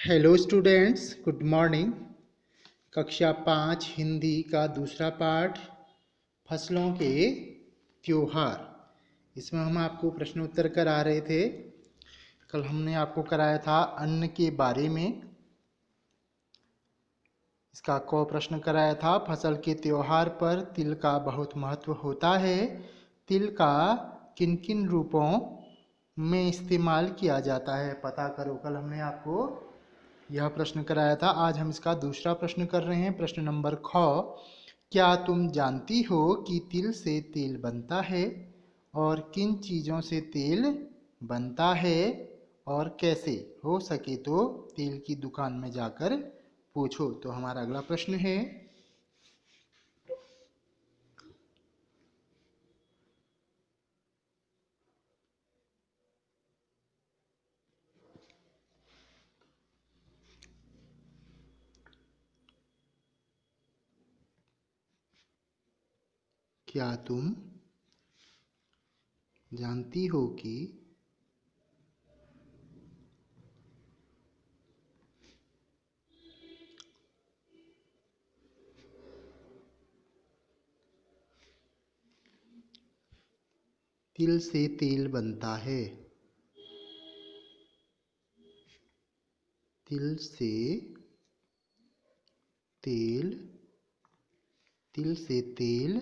Hello students, good morning. कक्षा 5 हिंदी का दूसरा पाठ फसलों के त्योहार। इसमें हम आपको प्रश्न उत्तर करा रहे थे। कल हमने आपको कराया था अन्न के बारे में। इसका क प्रश्न कराया था, फसल के त्योहार पर तिल का बहुत महत्व होता है। तिल का किन किन रूपों में इस्तेमाल किया जाता है, पता करो। कल हमने आपको यह प्रश्न कराया था। आज हम इसका दूसरा प्रश्न कर रहे हैं। प्रश्न नंबर ख, क्या तुम जानती हो कि तिल से तेल बनता है और किन चीज़ों से तेल बनता है और कैसे? हो सके तो तेल की दुकान में जाकर पूछो। तो हमारा अगला प्रश्न है, क्या तुम जानती हो कि तिल से तेल बनता है? तिल से तेल, तिल से तेल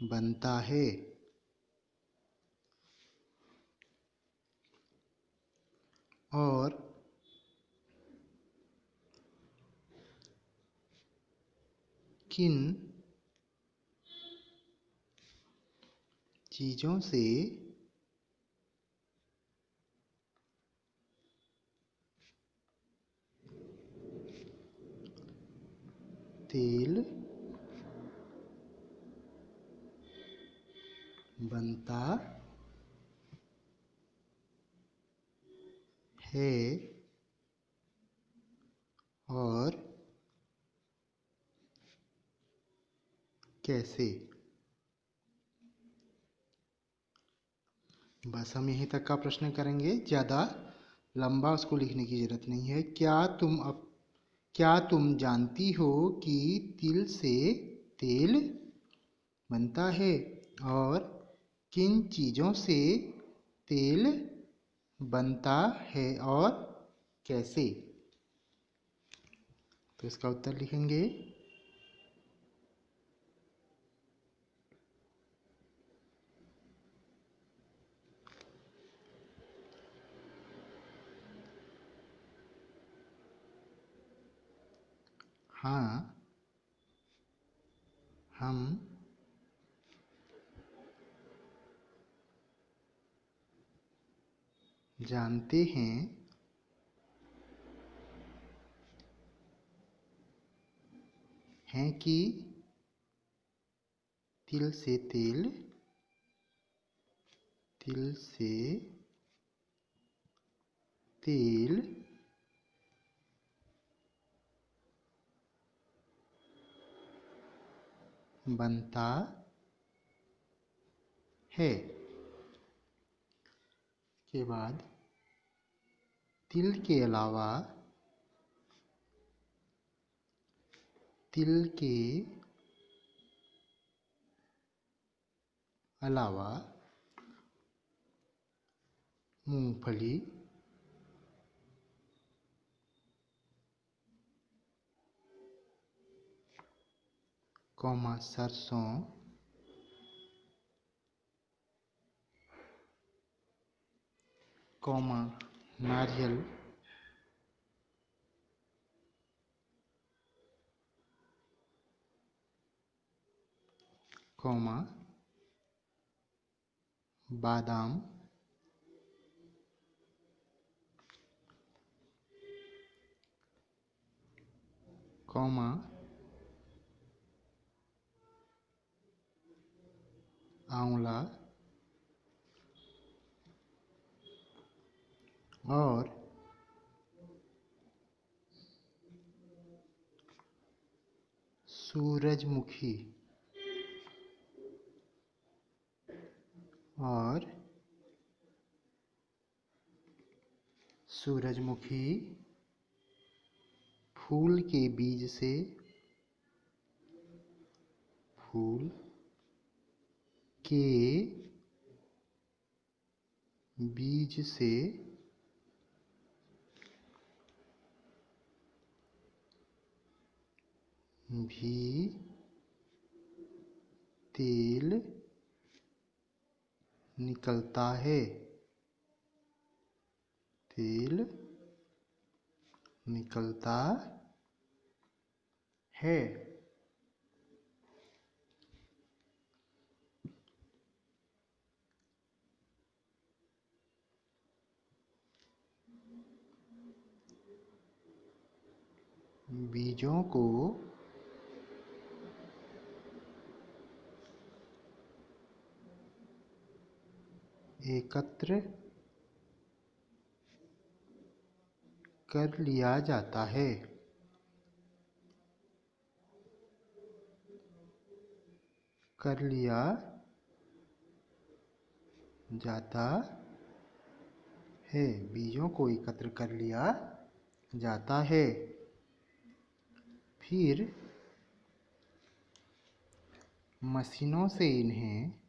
बनता है। और किन चीज़ों से तेल बनता है और कैसे? बस हम यहीं तक का प्रश्न करेंगे, ज़्यादा लंबा उसको लिखने की ज़रूरत नहीं है। क्या तुम जानती हो कि तिल से तेल बनता है और किन चीज़ों से तेल बनता है और कैसे? तो इसका उत्तर लिखेंगे, हाँ, हम जानते हैं कि तिल से तेल बनता है। के बाद तिल के अलावा मूंगफली, सरसों, नारियल, बादाम, आंवला और सूरजमुखी और सूरजमुखी फूल के बीज से फूल के बीज से भी तेल निकलता है। तेल निकलता है। बीजों को एकत्र कर लिया जाता है। कर लिया जाता है। बीजों को एकत्र कर लिया जाता है। फिर मशीनों से इन्हें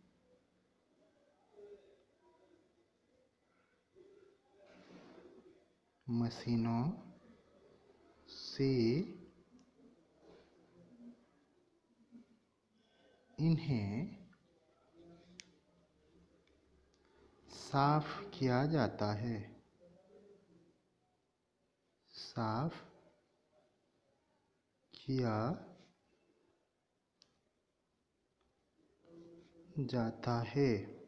मशीनों से इन्हें साफ किया जाता है। साफ किया जाता है।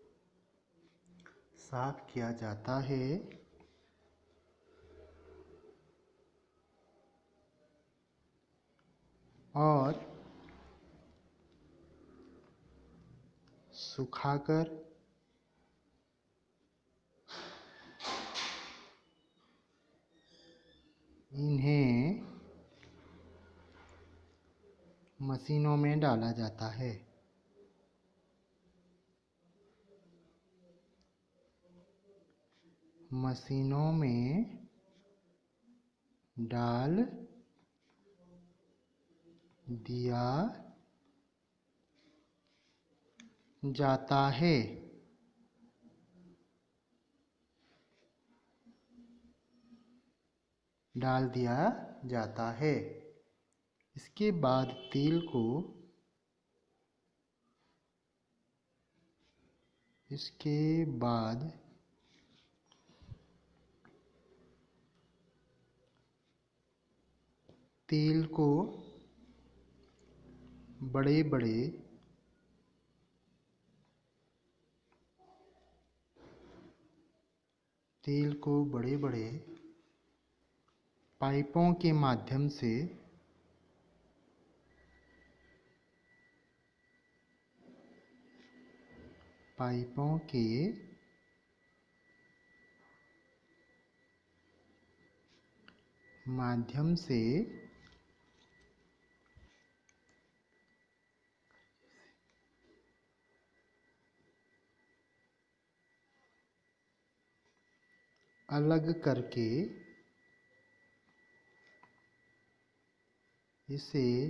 साफ किया जाता है। और सुखाकर इन्हें मशीनों में डाला जाता है। मशीनों में डाल दिया जाता है। डाल दिया जाता है। इसके बाद तेल को इसके बाद तेल को बड़े बड़े पाइपों के माध्यम से अलग करके इसे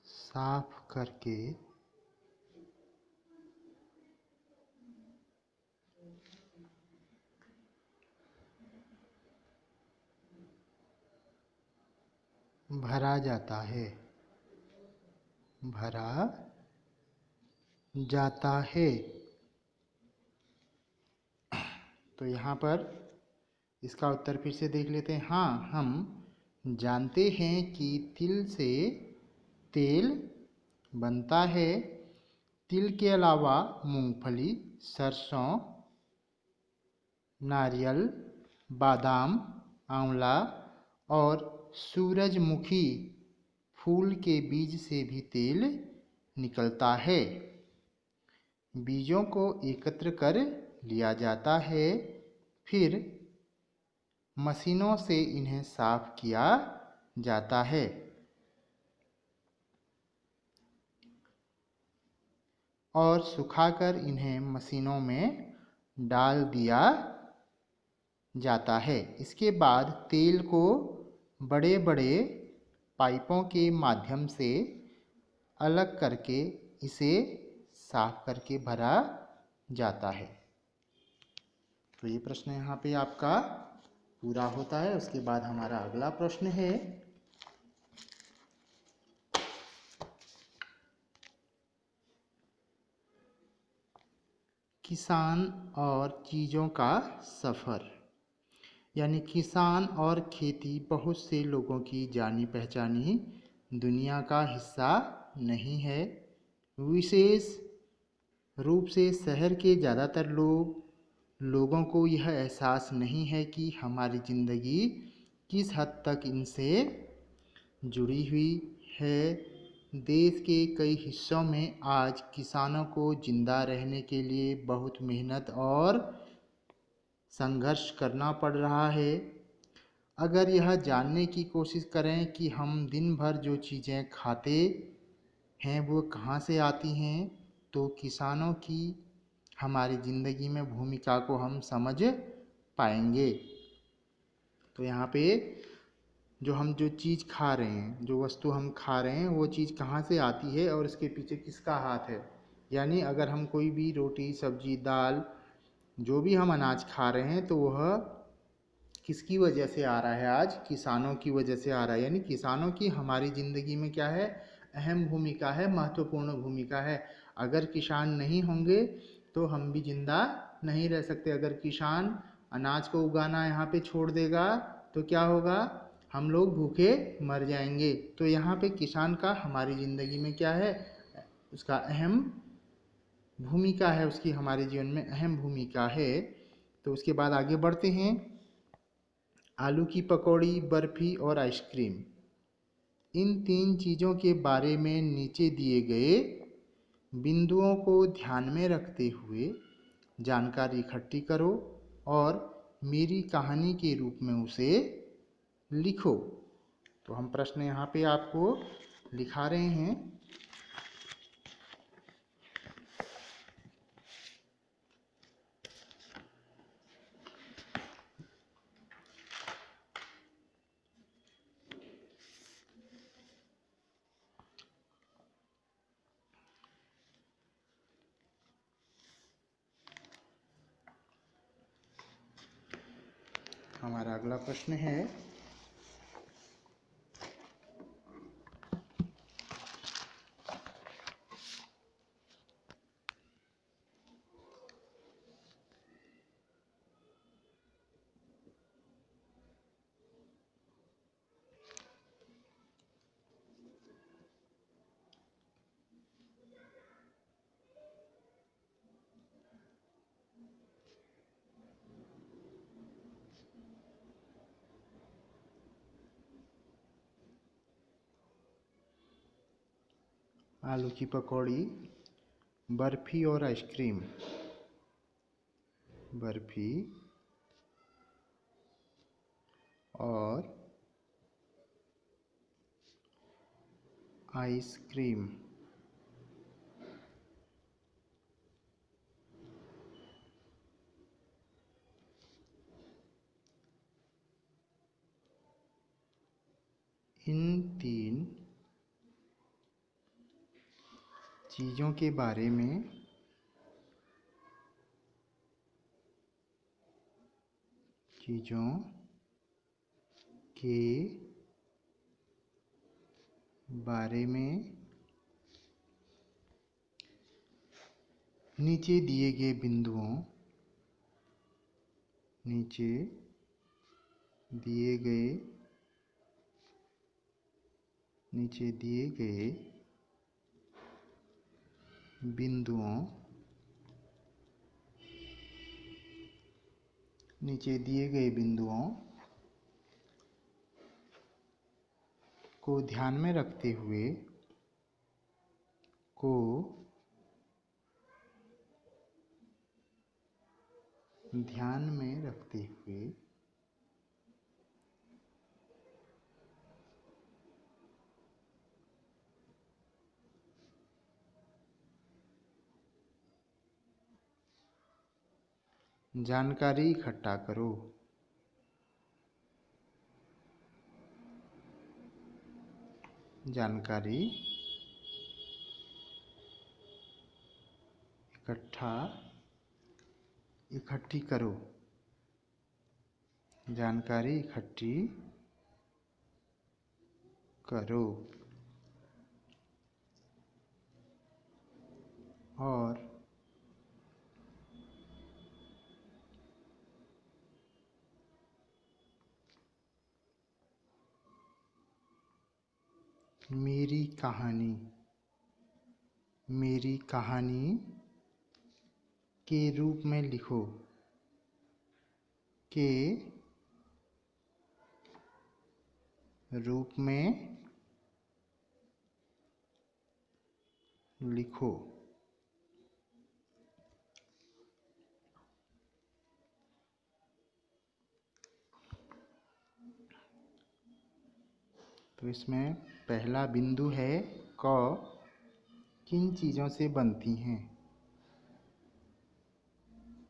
साफ करके भरा जाता है। भरा जाता है। तो यहाँ पर इसका उत्तर फिर से देख लेते हैं। हाँ, हम जानते हैं कि तिल से तेल बनता है। तिल के अलावा मूंगफली, सरसों, नारियल, बादाम, आंवला और सूरजमुखी फूल के बीज से भी तेल निकलता है। बीजों को एकत्र कर लिया जाता है। फिर मशीनों से इन्हें साफ किया जाता है। और सुखाकर इन्हें मशीनों में डाल दिया जाता है। इसके बाद तेल को बड़े बड़े पाइपों के माध्यम से अलग करके इसे साफ करके भरा जाता है। तो ये प्रश्न यहाँ पे आपका पूरा होता है। उसके बाद हमारा अगला प्रश्न है, किसान और चीज़ों का सफ़र। यानी किसान और खेती बहुत से लोगों की जानी पहचानी दुनिया का हिस्सा नहीं है। विशेष रूप से शहर के ज़्यादातर लोगों को यह एहसास नहीं है कि हमारी ज़िंदगी किस हद तक इनसे जुड़ी हुई है। देश के कई हिस्सों में आज किसानों को जिंदा रहने के लिए बहुत मेहनत और संघर्ष करना पड़ रहा है। अगर यह जानने की कोशिश करें कि हम दिन भर जो चीज़ें खाते हैं वो कहाँ से आती हैं, तो किसानों की हमारी ज़िंदगी में भूमिका को हम समझ पाएंगे। तो यहाँ पे जो चीज़ खा रहे हैं, जो वस्तु हम खा रहे हैं, वो चीज़ कहाँ से आती है और इसके पीछे किसका हाथ है। यानी अगर हम कोई भी रोटी, सब्जी, दाल, जो भी हम अनाज खा रहे हैं, तो वह किसकी वजह से आ रहा है? आज किसानों की वजह से आ रहा है। यानी किसानों की हमारी ज़िंदगी में क्या है? अहम भूमिका है, महत्वपूर्ण भूमिका है। अगर किसान नहीं होंगे तो हम भी जिंदा नहीं रह सकते। अगर किसान अनाज को उगाना यहाँ पे छोड़ देगा तो क्या होगा? हम लोग भूखे मर जाएंगे। तो यहाँ पे किसान का हमारी ज़िंदगी में क्या है? उसका अहम भूमिका है, उसकी हमारे जीवन में अहम भूमिका है। तो उसके बाद आगे बढ़ते हैं। आलू की पकौड़ी, बर्फ़ी और आइसक्रीम, इन तीन चीज़ों के बारे में नीचे दिए गए बिंदुओं को ध्यान में रखते हुए जानकारी इकट्ठी करो और मेरी कहानी के रूप में उसे लिखो। तो हम प्रश्न यहाँ पे आपको लिखा रहे हैं। हमारा अगला प्रश्न है, आलू की पकौड़ी, बर्फ़ी और आइसक्रीम। बर्फ़ी और आइसक्रीम। इन तीन चीज़ों के बारे में नीचे दिए गए बिंदुओं नीचे दिए गए बिंदुओं को ध्यान में रखते हुए जानकारी इकट्ठा करो। जानकारी इकट्ठी करो। जानकारी इकट्ठी करो। और मेरी कहानी के रूप में लिखो। के रूप में लिखो। तो इसमें पहला बिंदु है क किन चीज़ों से बनती हैं।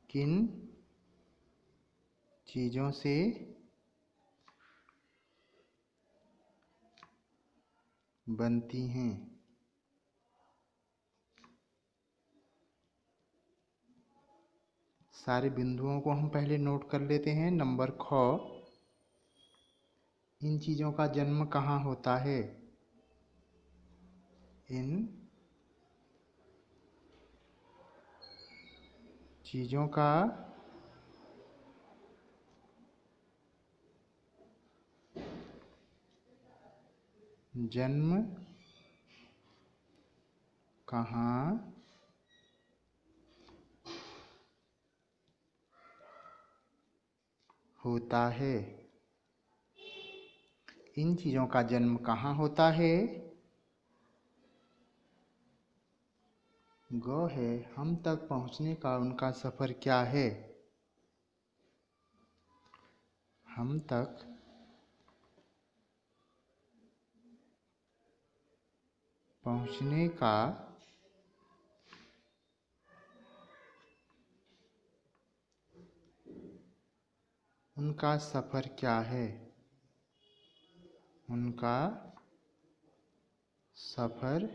किन चीज़ों से बनती हैं। सारे बिंदुओं को हम पहले नोट कर लेते हैं। नंबर ख, इन चीज़ों का जन्म कहाँ होता है। इन चीज़ों का जन्म कहाँ होता है। इन चीज़ों का जन्म कहाँ होता है। ग है, हम तक पहुँचने का उनका सफ़र क्या है। हम तक पहुँचने का उनका सफ़र क्या है। उनका सफ़र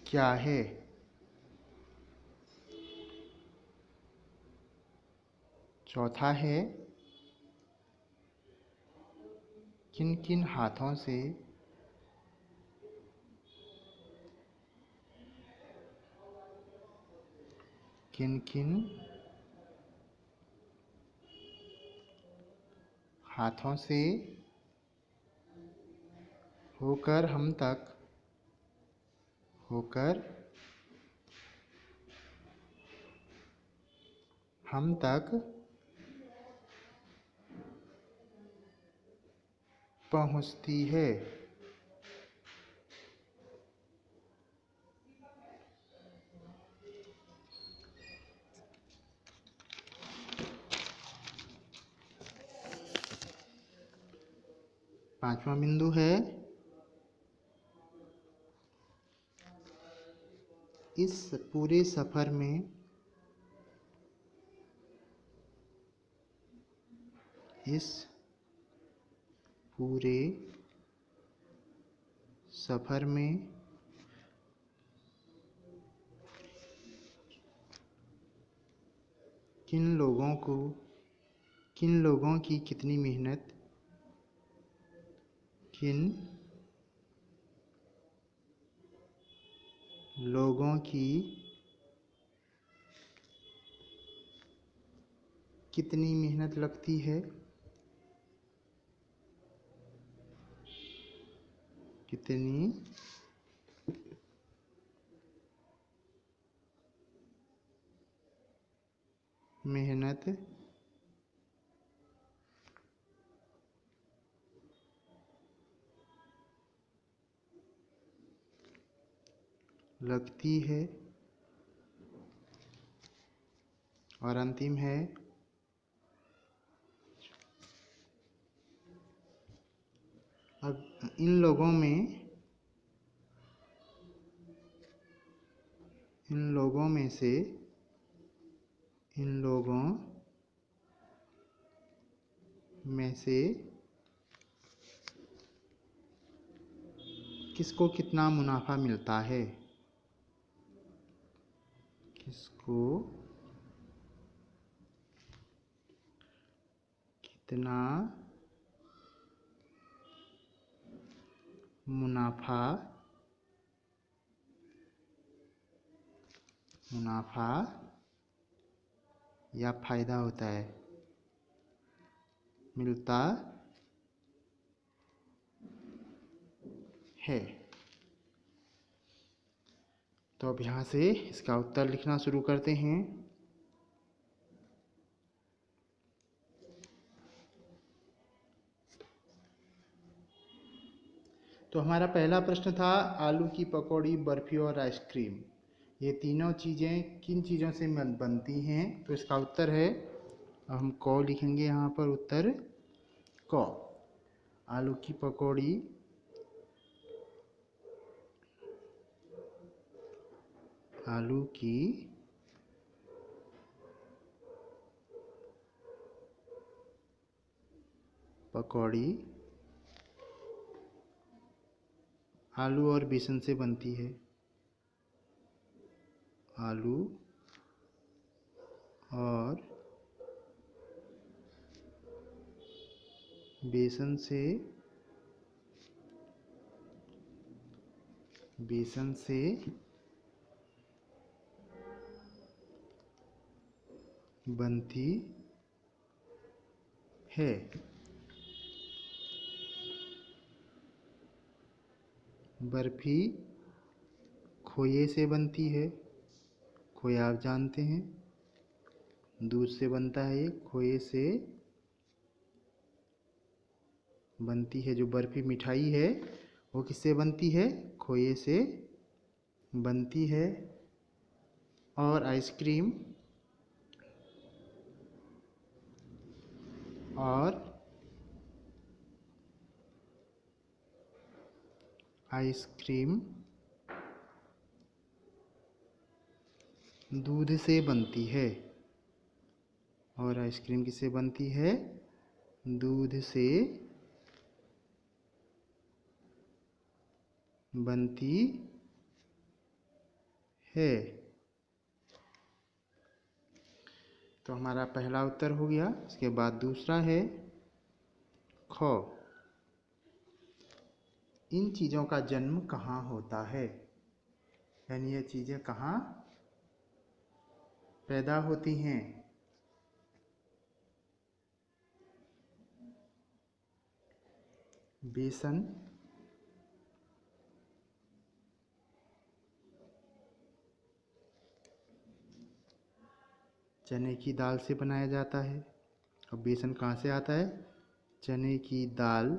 क्या है। चौथा है, किन किन हाथों से किन किन हाथों से होकर हम तक पहुँचती है। पांचवा बिंदु है, इस पूरे सफ़र में किन लोगों की कितनी मेहनत, किन लोगों की कितनी मेहनत लगती है। कितनी मेहनत लगती है। और अंतिम है, अब इन लोगों इन लोगों में से किसको कितना मुनाफा मिलता है? किसको कितना मुनाफा या फायदा होता है, मिलता है। तो अब यहाँ से इसका उत्तर लिखना शुरू करते हैं। तो हमारा पहला प्रश्न था आलू की पकौड़ी, बर्फी और आइसक्रीम, ये तीनों चीज़ें किन चीज़ों से बनती हैं? तो इसका उत्तर है, हम क लिखेंगे यहाँ पर उत्तर क। आलू की पकौड़ी आलू और बेसन से बनती है। आलू और बेसन से बनती है। बर्फी खोए से बनती है। खोया आप जानते हैं, दूध से बनता है। ये खोए से बनती है। जो बर्फी मिठाई है वो किससे बनती है? खोए से बनती है। और आइसक्रीम दूध से बनती है। और आइसक्रीम किससे बनती है? दूध से बनती है। तो हमारा पहला उत्तर हो गया। इसके बाद दूसरा है ख। इन चीज़ों का जन्म कहाँ होता है? यानी ये चीज़ें कहाँ पैदा होती हैं? बेसन चने की दाल से बनाया जाता है। और बेसन कहाँ से आता है? चने की दाल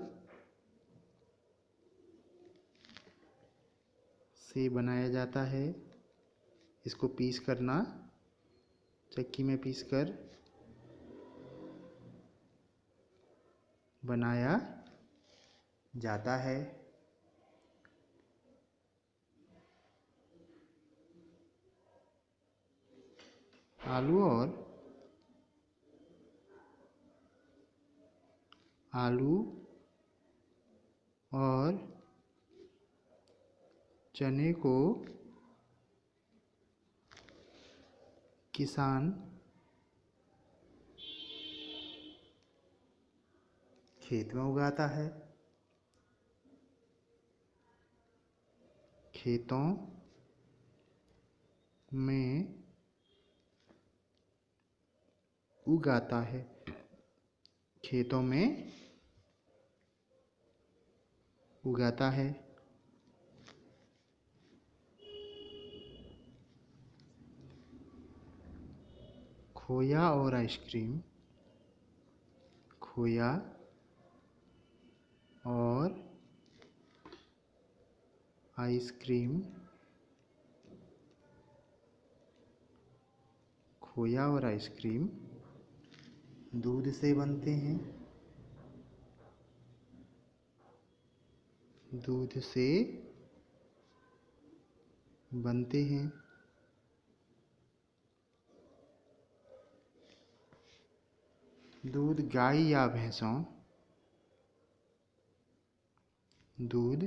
से बनाया जाता है। इसको पीस करना, चक्की में पीस कर बनाया जाता है। आलू और चने को किसान खेत में उगाता है। खेतों में उगाता है। खेतों में उगाता है। खोया और आइसक्रीम खोया और आइसक्रीम खोया और आइसक्रीम दूध से बनते हैं। दूध से बनते हैं। दूध गाय या भैंसों, दूध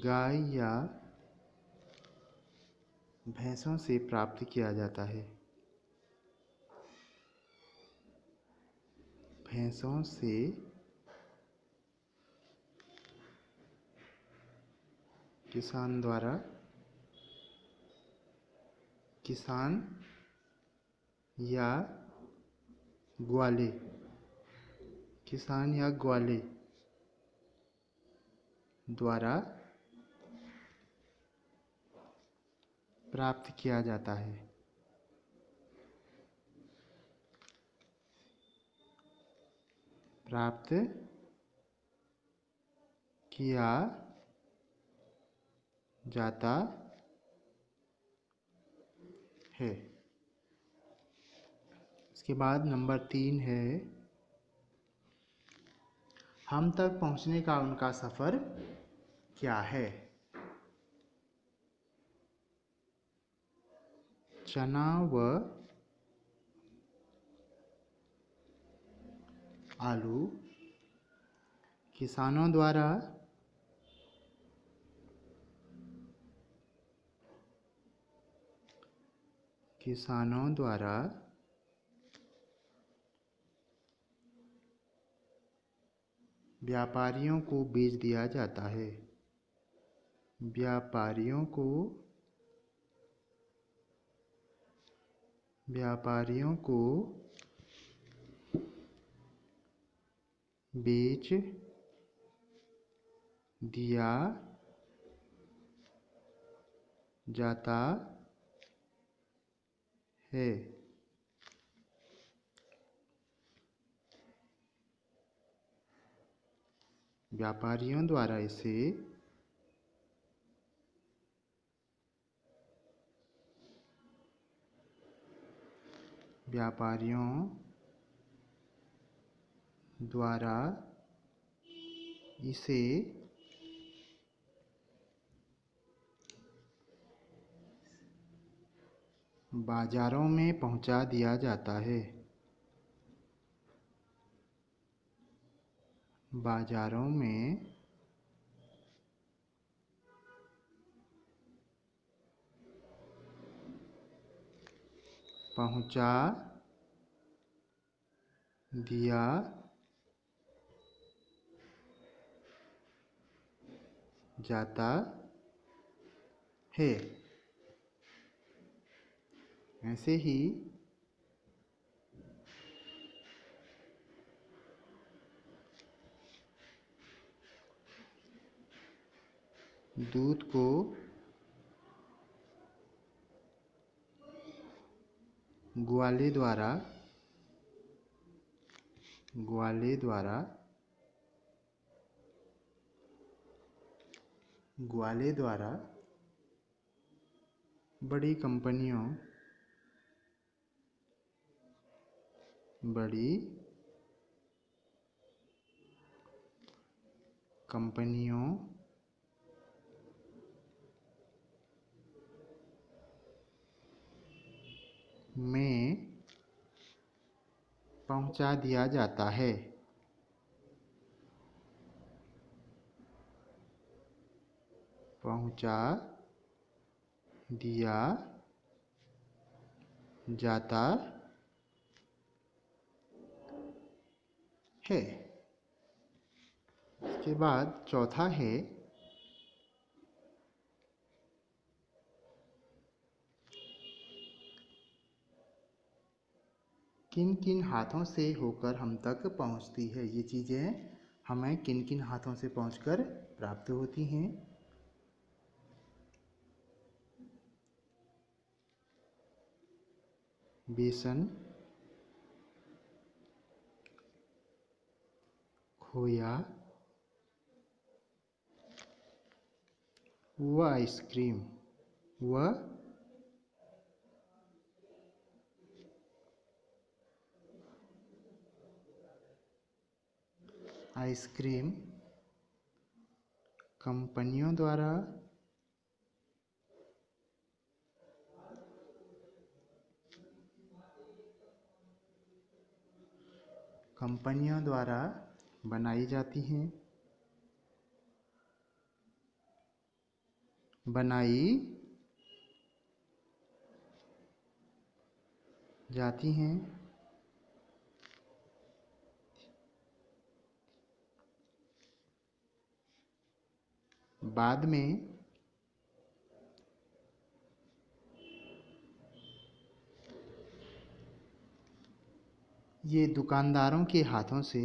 गाय या भैंसों से प्राप्त किया जाता है। भैंसों से किसान द्वारा, किसान या ग्वाले, किसान या ग्वाले द्वारा प्राप्त किया जाता है। प्राप्त किया जाता है। इसके बाद नंबर 3 है, हम तक पहुंचने का उनका सफर क्या है। चना व आलू किसानों द्वारा व्यापारियों को बेच दिया जाता है। व्यापारियों को बेच दिया जाता है। व्यापारियों द्वारा इसे बाजारों में पहुंचा दिया जाता है। बाजारों में पहुंचा दिया जाता है। ऐसे ही दूध को ग्वाले द्वारा बड़ी कंपनियों में पहुंचा दिया जाता है। पहुंचा दिया जाता है। इसके बाद चौथा है, किन किन हाथों से होकर हम तक पहुंचती है। ये चीज़ें हमें किन किन हाथों से पहुंचकर प्राप्त होती हैं। बेसन, खोया व आइसक्रीम कंपनियों द्वारा कंपनियों द्वारा बनाई जाती हैं, बनाई जाती हैं। बाद में ये दुकानदारों के हाथों से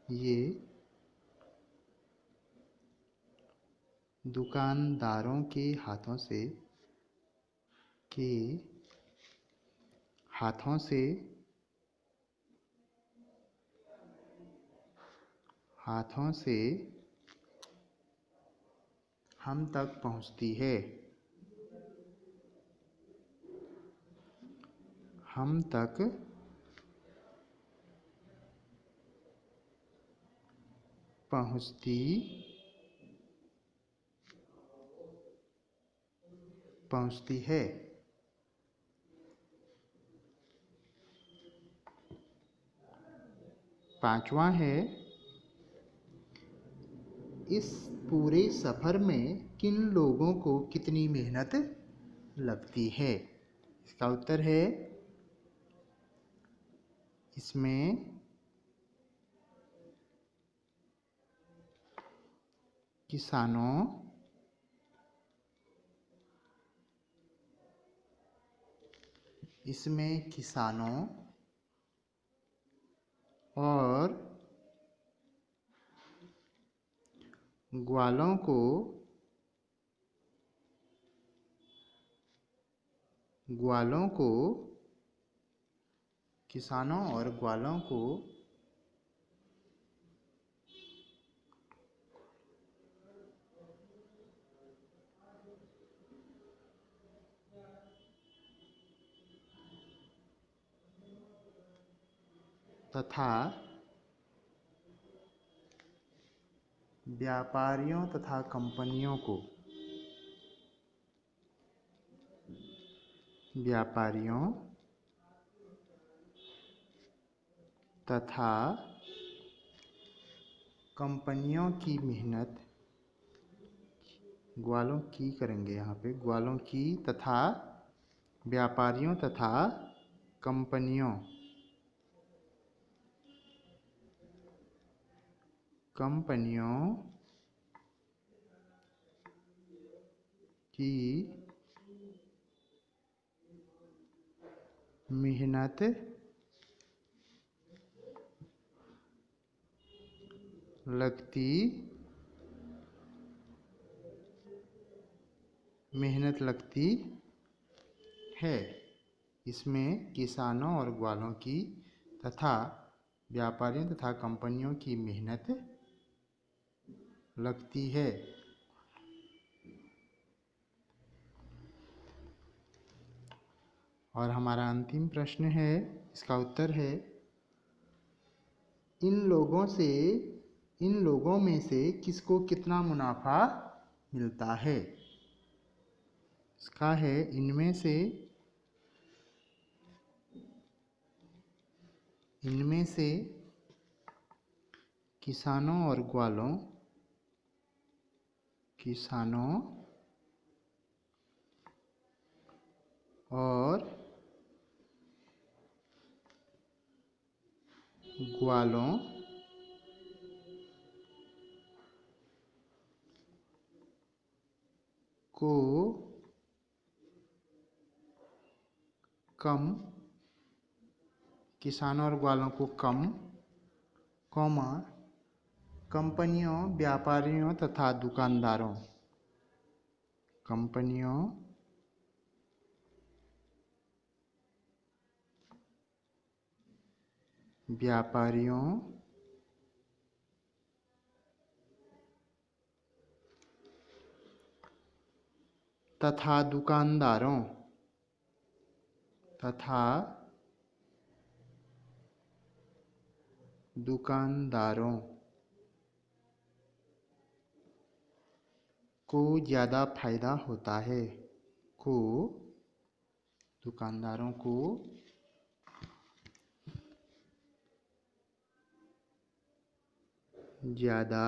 ये दुकानदारों के हाथों से के हाथों से हाथों से हम तक पहुंचती है, हम तक पहुंचती है। पांचवा है, इस पूरे सफ़र में किन लोगों को कितनी मेहनत लगती है? इसका उत्तर है, इसमें किसानों और ग्वालों को किसानों और ग्वालों को तथा व्यापारियों तथा कंपनियों को की मेहनत, ग्वालों की करेंगे यहाँ पे, ग्वालों की तथा व्यापारियों तथा कंपनियों की मेहनत लगती है। इसमें किसानों और ग्वालों की तथा व्यापारियों तथा कंपनियों की मेहनत लगती है। और हमारा अंतिम प्रश्न है, इसका उत्तर है, इन लोगों में से किसको कितना मुनाफा मिलता है? इसका है, इनमें से किसानों और ग्वालों को कम, किसानों और ग्वालों को कम, कंपनियों, व्यापारियों तथा दुकानदारों, व्यापारियों तथा दुकानदारों को ज़्यादा फायदा होता है, दुकानदारों को ज़्यादा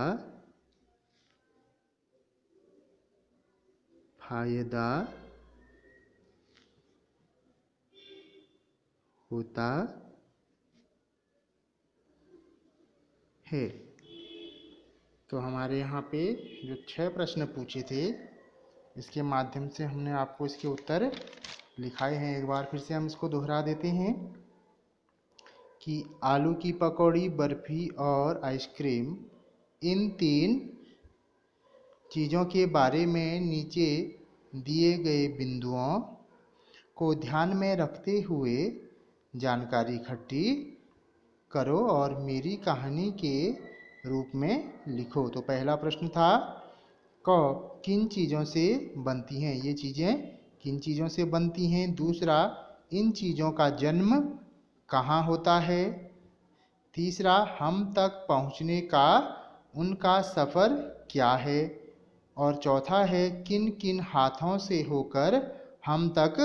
फायदा होता है। तो हमारे यहाँ पे जो 6 प्रश्न पूछे थे, इसके माध्यम से हमने आपको इसके उत्तर लिखाए हैं। एक बार फिर से हम इसको दोहरा देते हैं कि आलू की पकौड़ी, बर्फ़ी और आइसक्रीम, इन 3 चीज़ों के बारे में नीचे दिए गए बिंदुओं को ध्यान में रखते हुए जानकारी इकट्ठी करो और मेरी कहानी के रूप में लिखो। तो पहला प्रश्न था क किन चीज़ों से बनती हैं, ये चीज़ें किन चीज़ों से बनती हैं। दूसरा, इन चीज़ों का जन्म कहाँ होता है। तीसरा, हम तक पहुँचने का उनका सफ़र क्या है। और चौथा है, किन किन हाथों से होकर हम तक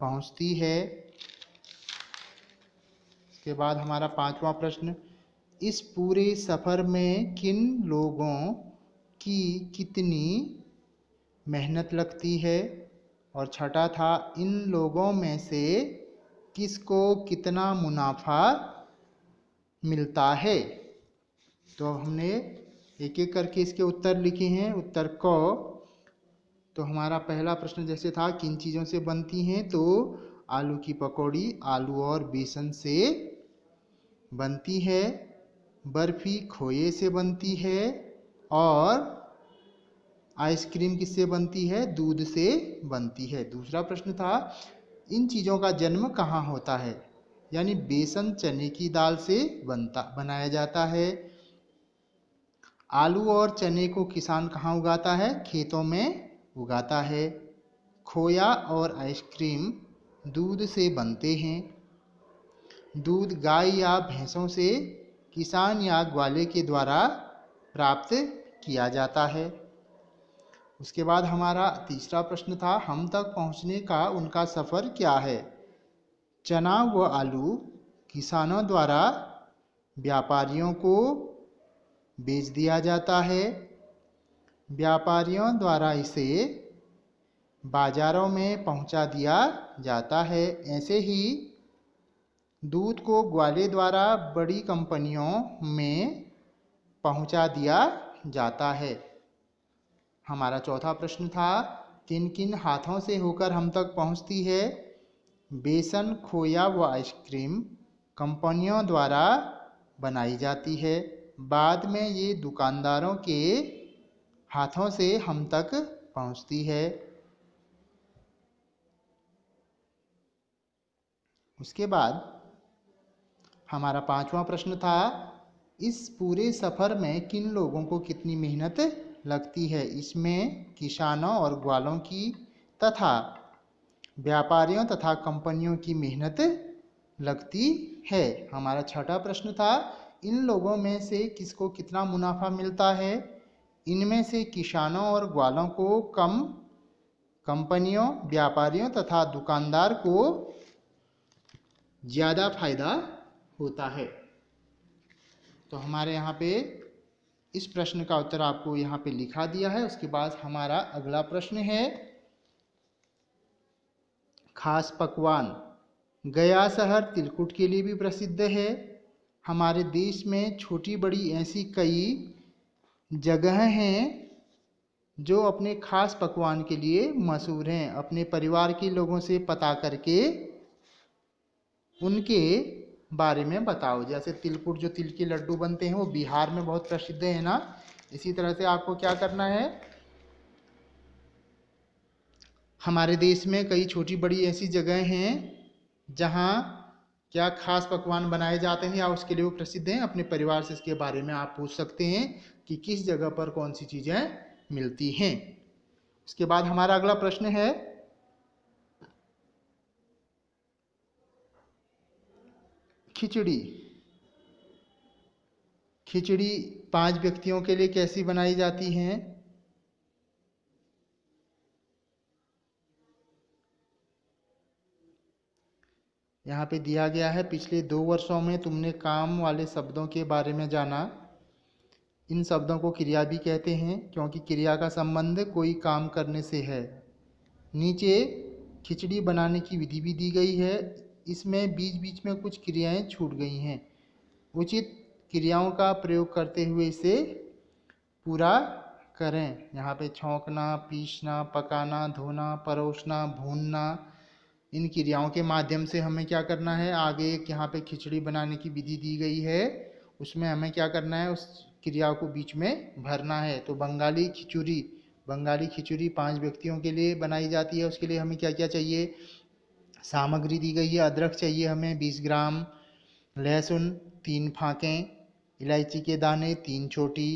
पहुँचती है। इसके बाद हमारा 5वां प्रश्न, इस पूरे सफ़र में किन लोगों की कितनी मेहनत लगती है। और छठा था, इन लोगों में से किसको कितना मुनाफा मिलता है। तो हमने एक एक करके इसके उत्तर लिखे हैं। उत्तर क, तो हमारा पहला प्रश्न जैसे था किन चीज़ों से बनती हैं, तो आलू की पकौड़ी आलू और बेसन से बनती है। बर्फ़ी खोए से बनती है। और आइसक्रीम किससे बनती है, दूध से बनती है। दूसरा प्रश्न था, इन चीज़ों का जन्म कहाँ होता है, यानी बेसन चने की दाल से बनाया जाता है। आलू और चने को किसान कहाँ उगाता है, खेतों में उगाता है। खोया और आइसक्रीम दूध से बनते हैं। दूध गाय या भैंसों से किसान या ग्वाले के द्वारा प्राप्त किया जाता है। उसके बाद हमारा तीसरा प्रश्न था, हम तक पहुंचने का उनका सफ़र क्या है। चना व आलू किसानों द्वारा व्यापारियों को बेच दिया जाता है। व्यापारियों द्वारा इसे बाज़ारों में पहुंचा दिया जाता है। ऐसे ही दूध को ग्वाले द्वारा बड़ी कंपनियों में पहुंचा दिया जाता है। हमारा चौथा प्रश्न था, किन किन हाथों से होकर हम तक पहुंचती है। बेसन, खोया व आइसक्रीम कंपनियों द्वारा बनाई जाती है। बाद में ये दुकानदारों के हाथों से हम तक पहुंचती है। उसके बाद हमारा 5वां प्रश्न था, इस पूरे सफ़र में किन लोगों को कितनी मेहनत लगती है। इसमें किसानों और ग्वालों की तथा व्यापारियों तथा कंपनियों की मेहनत लगती है। हमारा 6वां प्रश्न था, इन लोगों में से किसको कितना मुनाफा मिलता है। इनमें से किसानों और ग्वालों को कम, कंपनियों, व्यापारियों तथा दुकानदार को ज़्यादा फायदा होता है। तो हमारे यहाँ पे इस प्रश्न का उत्तर आपको यहाँ पे लिखा दिया है। उसके बाद हमारा अगला प्रश्न है, खास पकवान। गया शहर तिलकुट के लिए भी प्रसिद्ध है। हमारे देश में छोटी बड़ी ऐसी कई जगह हैं जो अपने खास पकवान के लिए मशहूर हैं। अपने परिवार के लोगों से पता करके उनके बारे में बताओ। जैसे तिलकुट, जो तिल के लड्डू बनते हैं, वो बिहार में बहुत प्रसिद्ध है ना। इसी तरह से आपको क्या करना है, हमारे देश में कई छोटी बड़ी ऐसी जगह हैं जहाँ क्या खास पकवान बनाए जाते हैं या उसके लिए वो प्रसिद्ध हैं। अपने परिवार से इसके बारे में आप पूछ सकते हैं कि किस जगह पर कौन सी चीज़ें मिलती हैं। उसके बाद हमारा अगला प्रश्न है, खिचड़ी। खिचड़ी 5 व्यक्तियों के लिए कैसी बनाई जाती हैं। यहाँ पे दिया गया है, पिछले 2 वर्षों में तुमने काम वाले शब्दों के बारे में जाना। इन शब्दों को क्रिया भी कहते हैं क्योंकि क्रिया का संबंध कोई काम करने से है। नीचे खिचड़ी बनाने की विधि भी दी गई है। इसमें बीच बीच में कुछ क्रियाएं छूट गई हैं। उचित क्रियाओं का प्रयोग करते हुए इसे पूरा करें। यहाँ पे छौंकना, पीसना, पकाना, धोना, परोसना, भूनना, इन क्रियाओं के माध्यम से हमें क्या करना है। आगे एक यहाँ पे खिचड़ी बनाने की विधि दी गई है, उसमें हमें क्या करना है, उस क्रिया को बीच में भरना है। तो बंगाली खिचड़ी 5 व्यक्तियों के लिए बनाई जाती है। उसके लिए हमें क्या क्या चाहिए, सामग्री दी गई है। अदरक चाहिए हमें 20 ग्राम, लहसुन 3 फाँकें, इलायची के दाने 3 छोटी,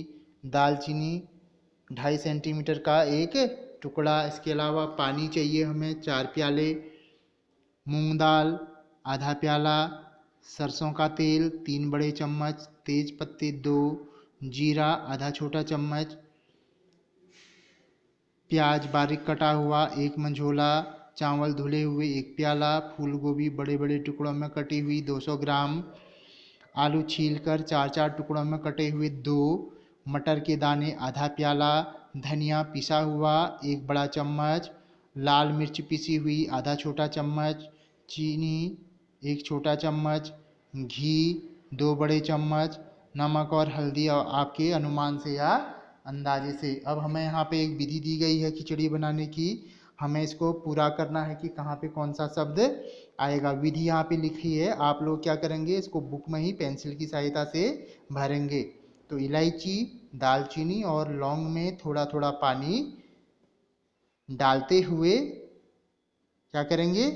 दालचीनी 2.5 सेंटीमीटर का एक टुकड़ा। इसके अलावा पानी चाहिए हमें 4 प्याले, मूंग दाल आधा प्याला, सरसों का तेल 3 बड़े चम्मच, तेज पत्ते 2, जीरा आधा छोटा चम्मच, प्याज बारीक कटा हुआ 1 मंझोला, चावल धुले हुए 1 प्याला, फूल गोभी बड़े बड़े टुकड़ों में कटी हुई 200 ग्राम, आलू छीलकर 4-4 टुकड़ों में कटे हुए 2, मटर के दाने आधा प्याला, धनिया पिसा हुआ 1 बड़ा चम्मच, लाल मिर्च पिसी हुई आधा छोटा चम्मच, चीनी 1 छोटा चम्मच, घी 2 बड़े चम्मच, नमक और हल्दी और आपके अनुमान से या अंदाजे से। अब हमें यहाँ पे एक विधि दी गई है खिचड़ी बनाने की, हमें इसको पूरा करना है कि कहाँ पे कौन सा शब्द आएगा। विधि यहाँ पे लिखी है, आप लोग क्या करेंगे, इसको बुक में ही पेंसिल की सहायता से भरेंगे। तो इलायची, दालचीनी और लौंग में थोड़ा थोड़ा पानी डालते हुए क्या करेंगे,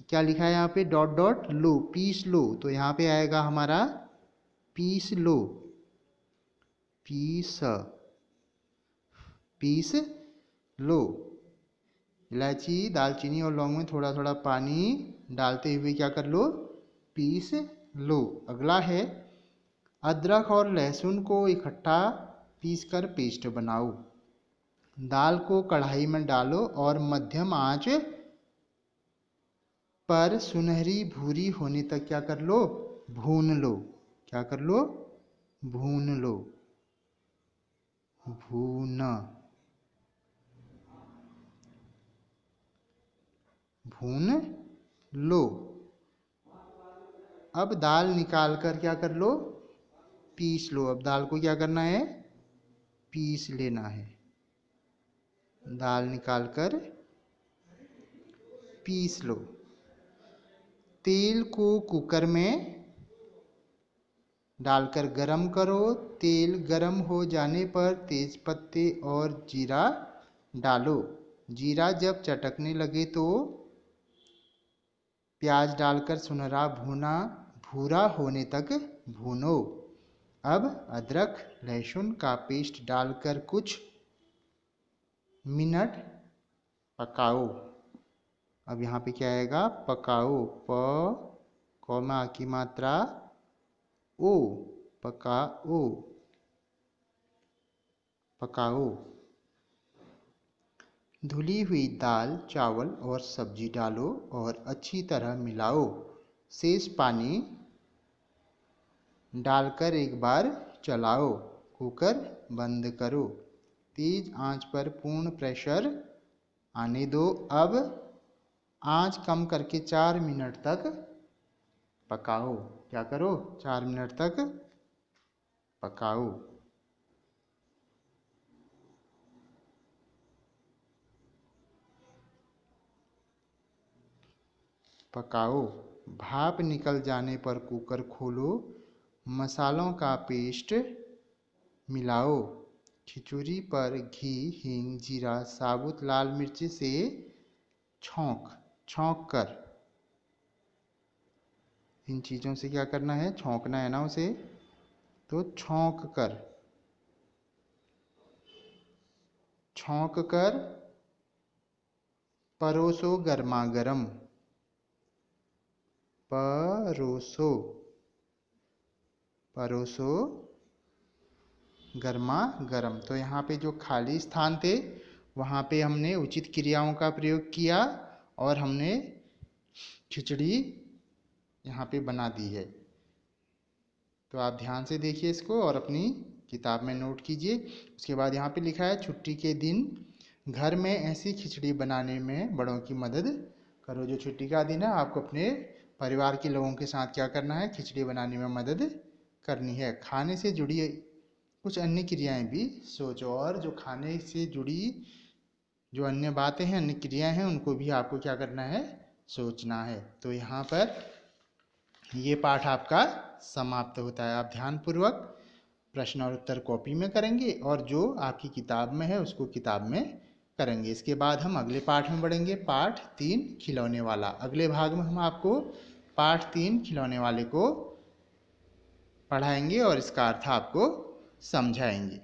क्या लिखा है यहाँ पे, डॉट डॉट लो, पीस लो। तो यहाँ पे आएगा हमारा पीस लो, पीस लो। इलायची, दालचीनी और लौंग में थोड़ा थोड़ा पानी डालते हुए क्या कर लो, पीस लो। अगला है अदरक और लहसुन को इकट्ठा पीसकर पेस्ट बनाओ। दाल को कढ़ाई में डालो और मध्यम आंच पर सुनहरी भूरी होने तक क्या कर लो, भून लो। क्या कर लो, भून लो, भून लो। अब दाल निकाल कर क्या कर लो, पीस लो। अब दाल को क्या करना है, पीस लेना है। दाल निकाल कर पीस लो। तेल को कुकर में डालकर गरम करो। तेल गरम हो जाने पर तेज पत्ते और जीरा डालो। जीरा जब चटकने लगे तो प्याज डालकर सुनहरा भूरा होने तक भूनो। अब अदरक लहसुन का पेस्ट डालकर कुछ मिनट पकाओ। अब यहाँ पे क्या आएगा, पकाओ, कौमा की मात्रा ओ, पकाओ, पकाओ। धुली हुई दाल, चावल और सब्जी डालो और अच्छी तरह मिलाओ। शेष पानी डालकर एक बार चलाओ। कुकर बंद करो। तेज आंच पर पूर्ण प्रेशर आने दो। अब आंच कम करके 4 मिनट तक पकाओ। क्या करो, 4 मिनट तक पकाओ। पकाओ। भाप निकल जाने पर कुकर खोलो। मसालों का पेस्ट मिलाओ। खिचड़ी पर घी, हींग, जीरा, साबुत लाल मिर्च से छौंक कर, इन चीज़ों से क्या करना है, छौंकना है ना उसे, तो छौंक कर परोसो गर्मा गर्म। परोसो गर्मा गर्म। तो यहाँ पे जो खाली स्थान थे वहाँ पे हमने उचित क्रियाओं का प्रयोग किया और हमने खिचड़ी यहाँ पे बना दी है। तो आप ध्यान से देखिए इसको और अपनी किताब में नोट कीजिए। उसके बाद यहाँ पे लिखा है छुट्टी के दिन घर में ऐसी खिचड़ी बनाने में बड़ों की मदद करो। जो छुट्टी का दिन है आपको अपने परिवार के लोगों के साथ क्या करना है, खिचड़ी बनाने में मदद करनी है। खाने से जुड़ी कुछ अन्य क्रियाएं भी सोचो, और जो खाने से जुड़ी जो अन्य बातें हैं, अन्य क्रियाएं हैं, उनको भी आपको क्या करना है, सोचना है। तो यहाँ पर ये पाठ आपका समाप्त होता है। आप ध्यानपूर्वक प्रश्न और उत्तर कॉपी में करेंगे और जो आपकी किताब में है उसको किताब में करेंगे। इसके बाद हम अगले पाठ में बढ़ेंगे, पाठ 3 खिलौने वाला। अगले भाग में हम आपको पाठ 3 खिलौने वाले को पढ़ाएंगे और इसका अर्थ आपको समझाएंगे।